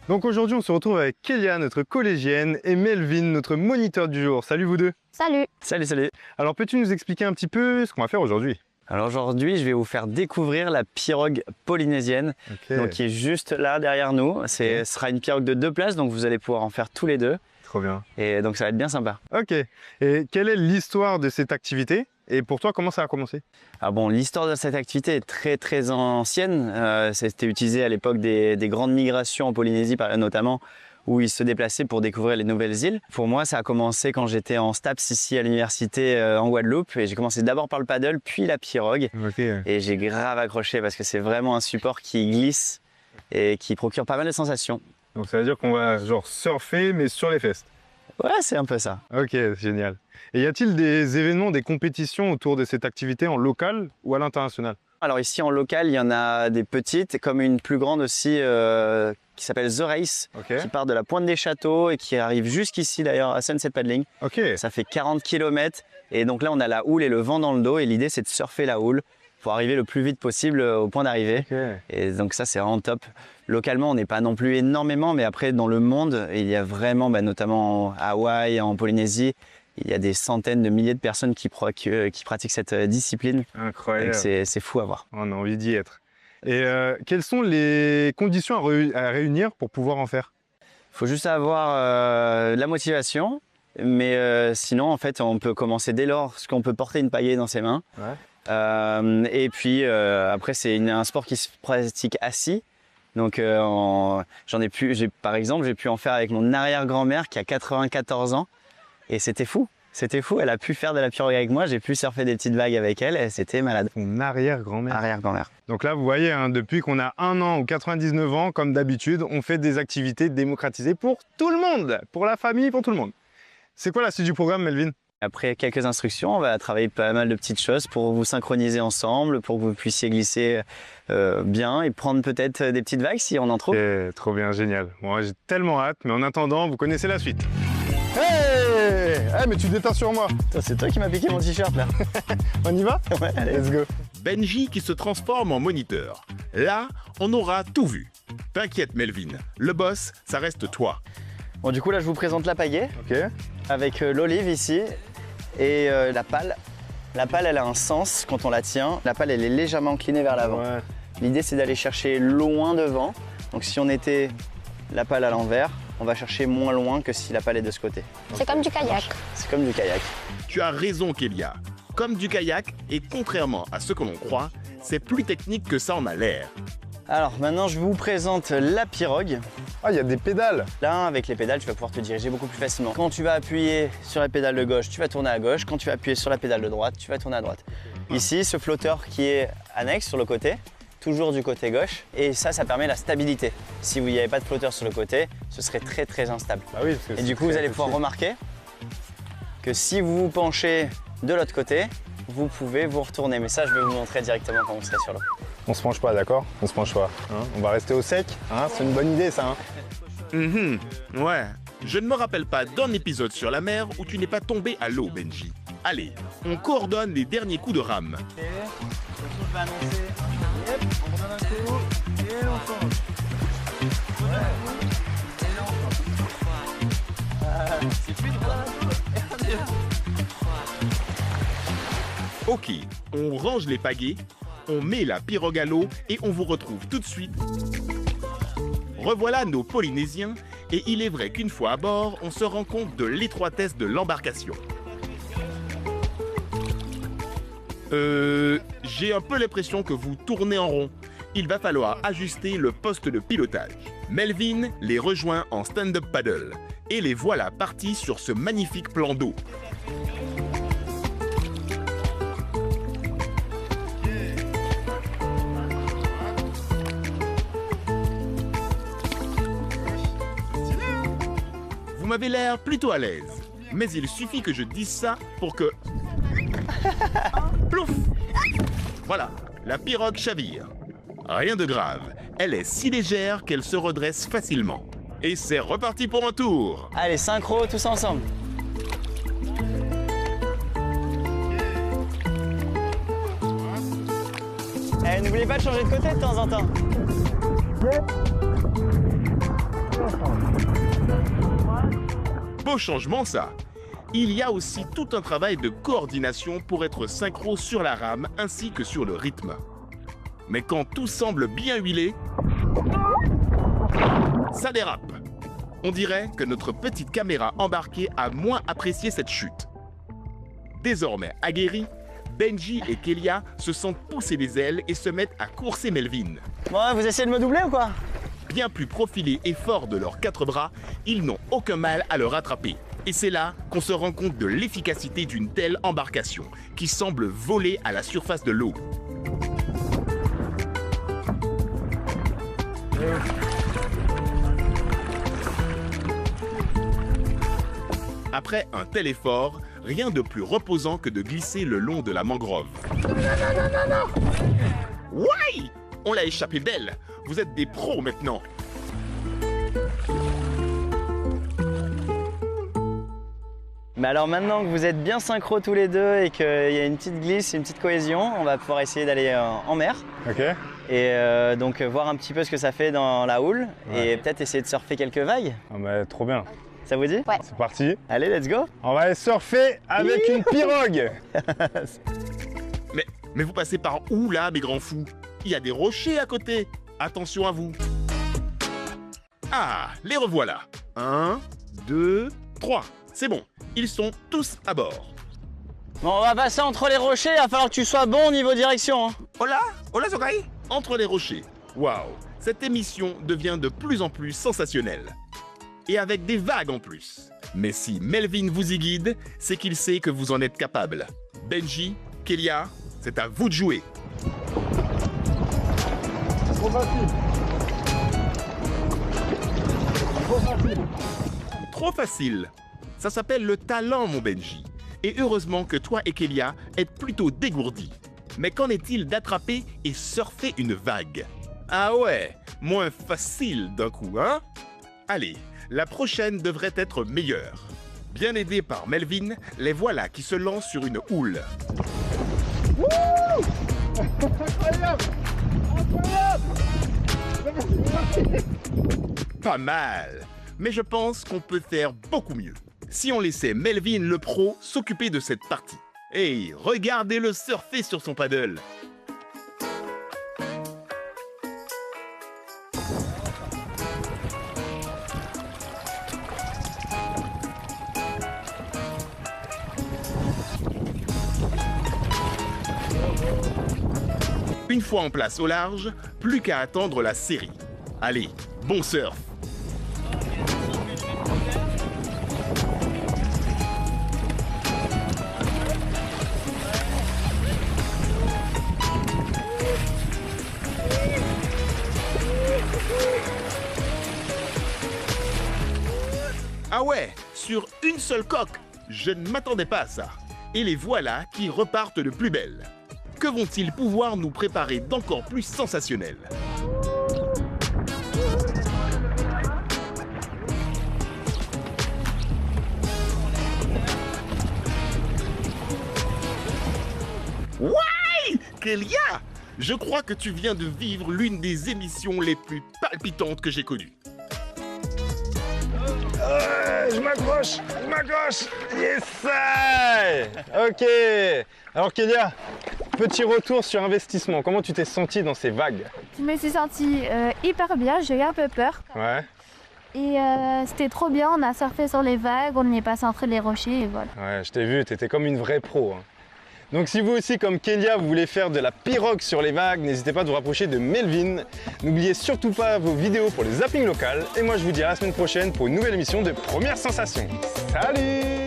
Donc aujourd'hui, on se retrouve avec Kélia, notre collégienne, et Melvin, notre moniteur du jour. Salut vous deux. Salut. Salut, salut. Alors peux-tu nous expliquer un petit peu ce qu'on va faire aujourd'hui? Alors aujourd'hui, je vais vous faire découvrir la pirogue polynésienne, donc qui est juste là derrière nous. Ce sera une pirogue de 2 places, donc vous allez pouvoir en faire tous les deux. Trop bien. Et donc ça va être bien sympa. Ok. Et quelle est l'histoire de cette activité? Et pour toi, comment ça a commencé? Ah bon, l'histoire de cette activité est très ancienne. C'était utilisé à l'époque des grandes migrations en Polynésie notamment, où ils se déplaçaient pour découvrir les nouvelles îles. Pour moi, ça a commencé quand j'étais en STAPS ici à l'université en Guadeloupe. Et j'ai commencé d'abord par le paddle, puis la pirogue. Et j'ai grave accroché parce que c'est vraiment un support qui glisse et qui procure pas mal de sensations. Donc ça veut dire qu'on va genre surfer mais sur les fesses? Ouais, c'est un peu ça. Ok, génial. Et y a-t-il des événements, des compétitions autour de cette activité en local ou à l'international? Alors ici en local, il y en a des petites, comme une plus grande aussi qui s'appelle The Race, qui part de la Pointe des Châteaux et qui arrive jusqu'ici d'ailleurs à Sunset Paddling. Ça fait 40 km et donc là on a la houle et le vent dans le dos et l'idée c'est de surfer la houle pour arriver le plus vite possible au point d'arrivée. Et donc ça c'est vraiment top. Localement on n'est pas non plus énormément, mais après dans le monde il y a vraiment, notamment à Hawaï, en Polynésie, il y a des centaines de milliers de personnes qui pratiquent cette discipline. Incroyable. C'est fou à voir. On a envie d'y être. Et quelles sont les conditions à réunir pour pouvoir en faire? Il faut juste avoir la motivation, mais sinon en fait on peut commencer dès lors qu'on peut porter une pagaie dans ses mains. Et puis après c'est un sport qui se pratique assis. Donc par exemple j'ai pu en faire avec mon arrière-grand-mère qui a 94 ans. Et c'était fou, elle a pu faire de la pirogue avec moi, j'ai pu surfer des petites vagues avec elle et c'était malade. Mon arrière-grand-mère. Arrière-grand-mère. Donc là vous voyez, depuis qu'on a 1 an ou 99 ans, comme d'habitude, on fait des activités démocratisées pour tout le monde, pour la famille, pour tout le monde. C'est quoi la suite du programme, Melvin? Après quelques instructions, on va travailler pas mal de petites choses pour vous synchroniser ensemble, pour que vous puissiez glisser bien et prendre peut-être des petites vagues si on en trouve. Trop bien, génial. Bon, j'ai tellement hâte, mais en attendant, vous connaissez la suite. Hey, mais tu déteins sur moi. C'est toi qui m'as piqué mon t-shirt là. On y va? Ouais, allez. Let's go. Benji qui se transforme en moniteur. Là, on aura tout vu. T'inquiète Melvin, le boss, ça reste toi. Bon du coup là je vous présente la pagaie. Avec l'olive ici et la pale. La pale elle a un sens quand on la tient. La pale elle est légèrement inclinée vers l'avant. L'idée c'est d'aller chercher loin devant. Donc si on était la pale à l'envers, on va chercher moins loin que si la pale est de ce côté. C'est comme du kayak. C'est comme du kayak. Tu as raison Kélia. Comme du kayak, et contrairement à ce que l'on croit, c'est plus technique que ça en a l'air. Alors maintenant je vous présente la pirogue. Ah, il y a des pédales. Là avec les pédales tu vas pouvoir te diriger beaucoup plus facilement. Quand tu vas appuyer sur la pédale de gauche, tu vas tourner à gauche. Quand tu vas appuyer sur la pédale de droite, tu vas tourner à droite. Ici ce flotteur qui est annexe sur le côté, toujours du côté gauche, et ça permet la stabilité. Si il n'y avait pas de flotteur sur le côté, ce serait très instable. Et du coup, vous allez pouvoir remarquer que si vous vous penchez de l'autre côté, vous pouvez vous retourner. Mais ça, je vais vous montrer directement quand vous serez sur l'eau. On se penche pas, d'accord? On se penche pas. On va rester au sec. C'est une bonne idée, ça. Ouais. Je ne me rappelle pas d'un épisode sur la mer où tu n'es pas tombé à l'eau, Benji. Allez, on coordonne les derniers coups de rame. Je vais annoncer. Yep, on redonne un coup et on change. C'est plus droit. Ok, on range les pagaies, on met la pirogue à l'eau et on vous retrouve tout de suite. Revoilà nos Polynésiens et il est vrai qu'une fois à bord, on se rend compte de l'étroitesse de l'embarcation. J'ai un peu l'impression que vous tournez en rond. Il va falloir ajuster le poste de pilotage. Melvin les rejoint en stand-up paddle et les voilà partis sur ce magnifique plan d'eau. Vous m'avez l'air plutôt à l'aise, mais il suffit que je dise ça pour que... Plouf! Voilà, la pirogue chavire. Rien de grave, elle est si légère qu'elle se redresse facilement. Et c'est reparti pour un tour. Allez, synchro, tous ensemble. N'oubliez pas de changer de côté de temps en temps. Beau changement ça. Il y a aussi tout un travail de coordination pour être synchro sur la rame ainsi que sur le rythme. Mais quand tout semble bien huilé, ça dérape. On dirait que notre petite caméra embarquée a moins apprécié cette chute. Désormais aguerris, Benji et Kélia se sentent pousser des ailes et se mettent à courser Melvin. Bon, vous essayez de me doubler ou quoi? Bien plus profilés et forts de leurs 4 bras, ils n'ont aucun mal à le rattraper. Et c'est là qu'on se rend compte de l'efficacité d'une telle embarcation qui semble voler à la surface de l'eau. Après un tel effort, rien de plus reposant que de glisser le long de la mangrove. Ouais! On l'a échappé belle. Vous êtes des pros maintenant. Mais alors maintenant que vous êtes bien synchro tous les deux et qu'il y a une petite glisse, une petite cohésion, on va pouvoir essayer d'aller en mer. Ok. Et donc voir un petit peu ce que ça fait dans la houle et peut-être essayer de surfer quelques vagues. Ah bah, trop bien. Ça vous dit? Ouais. C'est parti. Allez, let's go. On va aller surfer avec une pirogue. Mais vous passez par où là, mes grands fous? Il y a des rochers à côté. Attention à vous. Ah, les revoilà. 1, 2, 3. C'est bon, ils sont tous à bord. Bon, on va passer entre les rochers, il va falloir que tu sois bon au niveau direction. Hein. Hola, hola Zokai. Entre les rochers. Waouh, cette émission devient de plus en plus sensationnelle. Et avec des vagues en plus. Mais si Melvin vous y guide, c'est qu'il sait que vous en êtes capable. Benji, Kélia, c'est à vous de jouer. Trop facile. Trop facile. Trop facile. Ça s'appelle le talent, mon Benji. Et heureusement que toi et Kélia êtes plutôt dégourdis. Mais qu'en est-il d'attraper et surfer une vague? Ah ouais, moins facile d'un coup, hein? Allez, la prochaine devrait être meilleure. Bien aidés par Melvin, les voilà qui se lancent sur une houle. Incroyable! Incroyable! Pas mal. Mais je pense qu'on peut faire beaucoup mieux. Si on laissait Melvin le pro s'occuper de cette partie. Hey, regardez-le surfer sur son paddle. Une fois en place au large, plus qu'à attendre la série. Allez, bon surf! Ah ouais, sur une seule coque! Je ne m'attendais pas à ça. Et les voilà qui repartent de plus belle. Que vont-ils pouvoir nous préparer d'encore plus sensationnel? Ouais! Kélia! Je crois que tu viens de vivre l'une des émissions les plus palpitantes que j'ai connues. Je m'accroche! Yes! Ok! Alors Kélia, petit retour sur investissement. Comment tu t'es sentie dans ces vagues? Je me suis sentie hyper bien, j'ai eu un peu peur. Ouais. Et c'était trop bien, on a surfé sur les vagues, on est passé entre les rochers et voilà. Ouais, je t'ai vu, t'étais comme une vraie pro. Hein. Donc si vous aussi, comme Kélia, vous voulez faire de la pirogue sur les vagues, n'hésitez pas à vous rapprocher de Melvin. N'oubliez surtout pas vos vidéos pour les zappings locales. Et moi, je vous dis à la semaine prochaine pour une nouvelle émission de Première Sensation. Salut!